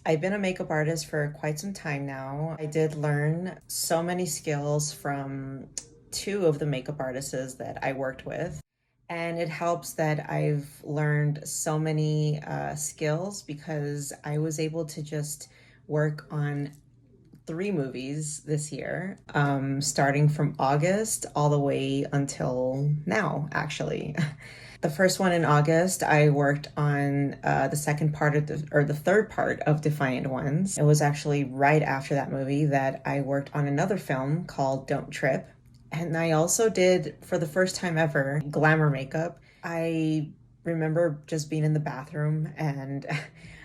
I've been a makeup artist for quite some time now. I did learn so many skills from two of the makeup artists that I worked with. And it helps that I've learned so many skills because I was able to just work on three movies this year, starting from August all the way until now, actually. The first one in August, I worked on the second part of the third part of Defiant Ones. It was actually right after that movie that I worked on another film called Don't Trip. And I also did, for the first time ever, glamour makeup. I remember just being in the bathroom and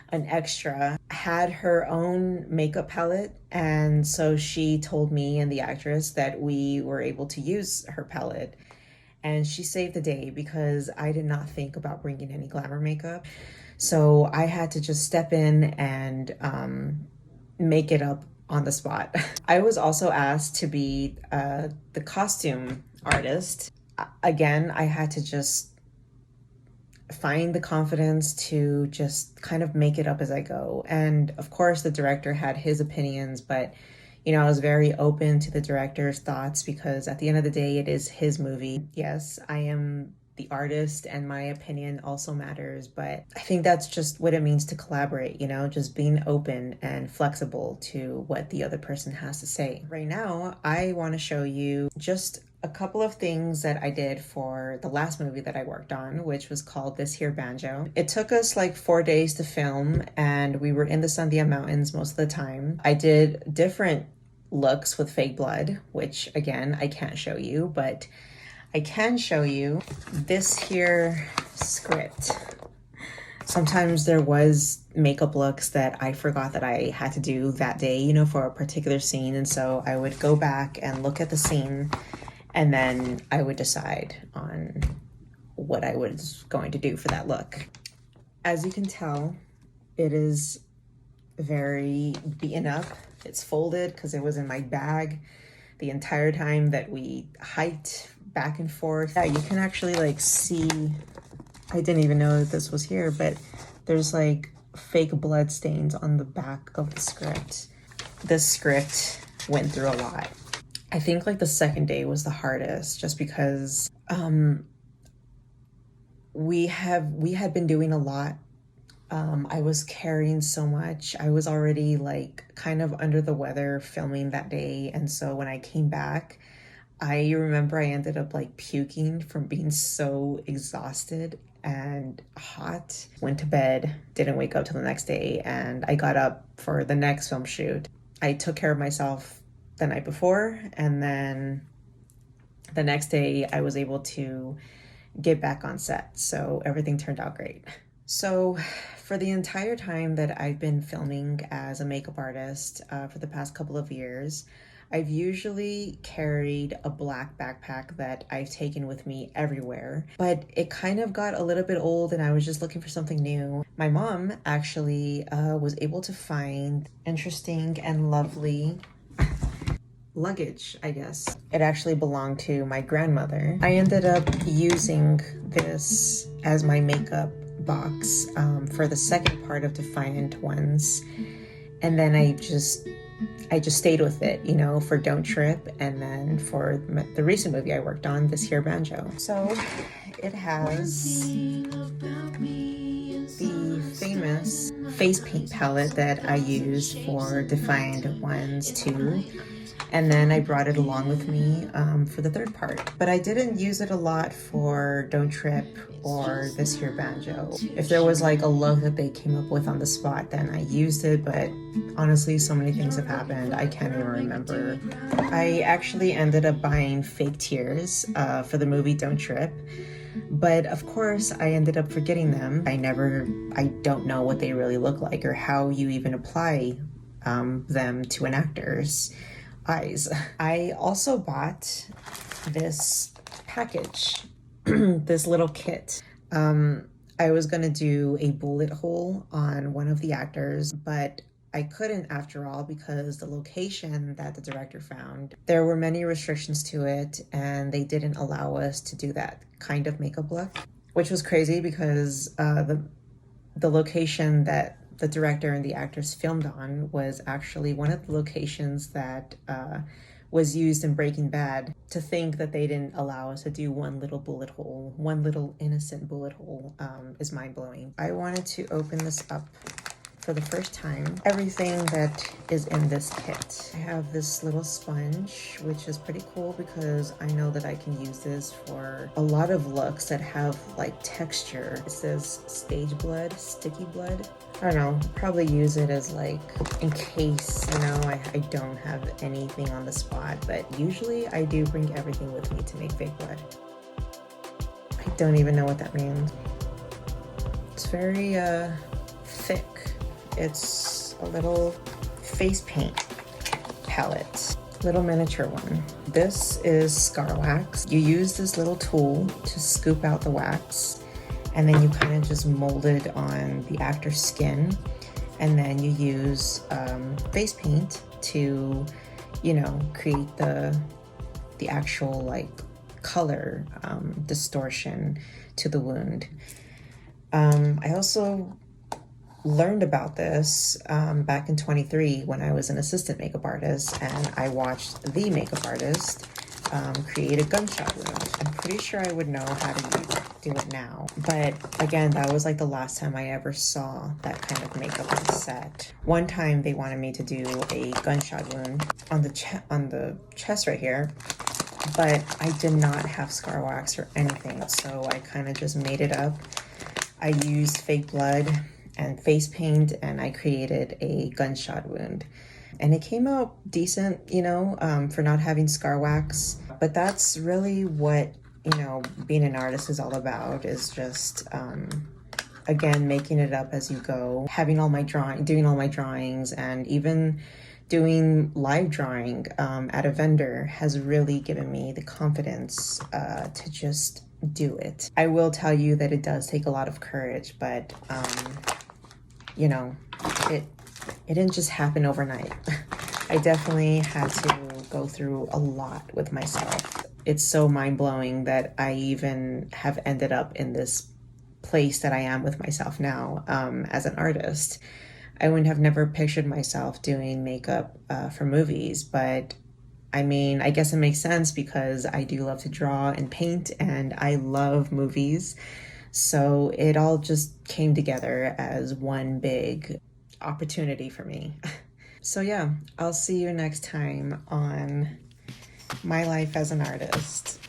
an extra had her own makeup palette. And so she told me and the actress that we were able to use her palette. And she saved the day because I did not think about bringing any glamour makeup. So I had to just step in and make it up on the spot. I was also asked to be the costume artist. Again, I had to just find the confidence to just kind of make it up as I go. And of course, the director had his opinions, but I was very open to the director's thoughts because at the end of the day, it is his movie. Yes, I am the artist and my opinion also matters, but I think that's just what it means to collaborate, just being open and flexible to what the other person has to say. Right now, I want to show you just a couple of things that I did for the last movie that I worked on, which was called This Here Banjo. It took us like 4 days to film, and we were in the Sandia Mountains most of the time. I did different looks with fake blood, which again, I can't show you, but I can show you this here script. Sometimes there was makeup looks that I forgot that I had to do that day, for a particular scene. And so I would go back and look at the scene, and then I would decide on what I was going to do for that look. As you can tell, it is very beaten up. It's folded because it was in my bag the entire time that we hiked back and forth. Yeah, you can actually see, I didn't even know that this was here, but there's fake blood stains on the back of the script. This script went through a lot. I think the second day was the hardest just because we had been doing a lot. I was carrying so much. I was already kind of under the weather filming that day. And so when I came back, I remember I ended up puking from being so exhausted and hot. Went to bed, didn't wake up till the next day, and I got up for the next film shoot. I took care of myself the night before, and then the next day I was able to get back on set. So everything turned out great. So for the entire time that I've been filming as a makeup artist for the past couple of years, I've usually carried a black backpack that I've taken with me everywhere, but it kind of got a little bit old and I was just looking for something new. My mom actually was able to find interesting and lovely luggage, I guess. It actually belonged to my grandmother. I ended up using this as my makeup box for the second part of Defiant Ones, and then I just stayed with it, for Don't Trip, and then for the recent movie I worked on, This Here Banjo. So it has the famous face paint palette that I used for Defiant Ones 2. And then I brought it along with me for the third part. But I didn't use it a lot for Don't Trip or This Here Banjo. If there was a look that they came up with on the spot, then I used it, but honestly, so many things have happened, I can't even remember. I actually ended up buying fake tears for the movie Don't Trip. But of course, I ended up forgetting them. I don't know what they really look like or how you even apply them to an actor's eyes. I also bought this package, this little kit. I was gonna do a bullet hole on one of the actors, but I couldn't after all because the location that the director found, there were many restrictions to it and they didn't allow us to do that kind of makeup look, which was crazy because the location that the director and the actors filmed on was actually one of the locations that was used in Breaking Bad. To think that they didn't allow us to do one little bullet hole, one little innocent bullet hole, is mind-blowing. I wanted to open this up for the first time. Everything that is in this kit. I have this little sponge, which is pretty cool because I know that I can use this for a lot of looks that have like texture. It says stage blood, sticky blood. I don't know, probably use it as like in case, you know, I don't have anything on the spot, but usually I do bring everything with me to make fake blood. I don't even know what that means. It's very thick. It's a little face paint palette, little miniature one. This is scar wax. You use this little tool to scoop out the wax, and then you kind of just mold it on the actor's skin, and then you use face paint to, you know, create the actual like color distortion to the wound. I also learned about this back in 23 when I was an assistant makeup artist, and I watched the makeup artist create a gunshot wound. I'm pretty sure I would know how to do it now, but again, that was like the last time I ever saw that kind of makeup on set. One time they wanted me to do a gunshot wound on the chest right here, but I did not have scar wax or anything, so I kind of just made it up. I used fake blood and face paint, and I created a gunshot wound. And it came out decent, you know, for not having scar wax. But that's really what, you know, being an artist is all about, is just, again, making it up as you go, having all my doing all my drawings, and even doing live drawing at a vendor has really given me the confidence to just do it. I will tell you that it does take a lot of courage, but you know, it didn't just happen overnight. I definitely had to go through a lot with myself. It's so mind-blowing that I even have ended up in this place that I am with myself now as an artist. I would have never pictured myself doing makeup for movies, but I mean, I guess it makes sense because I do love to draw and paint, and I love movies. So it all just came together as one big opportunity for me. So yeah, I'll see you next time on my life as an artist.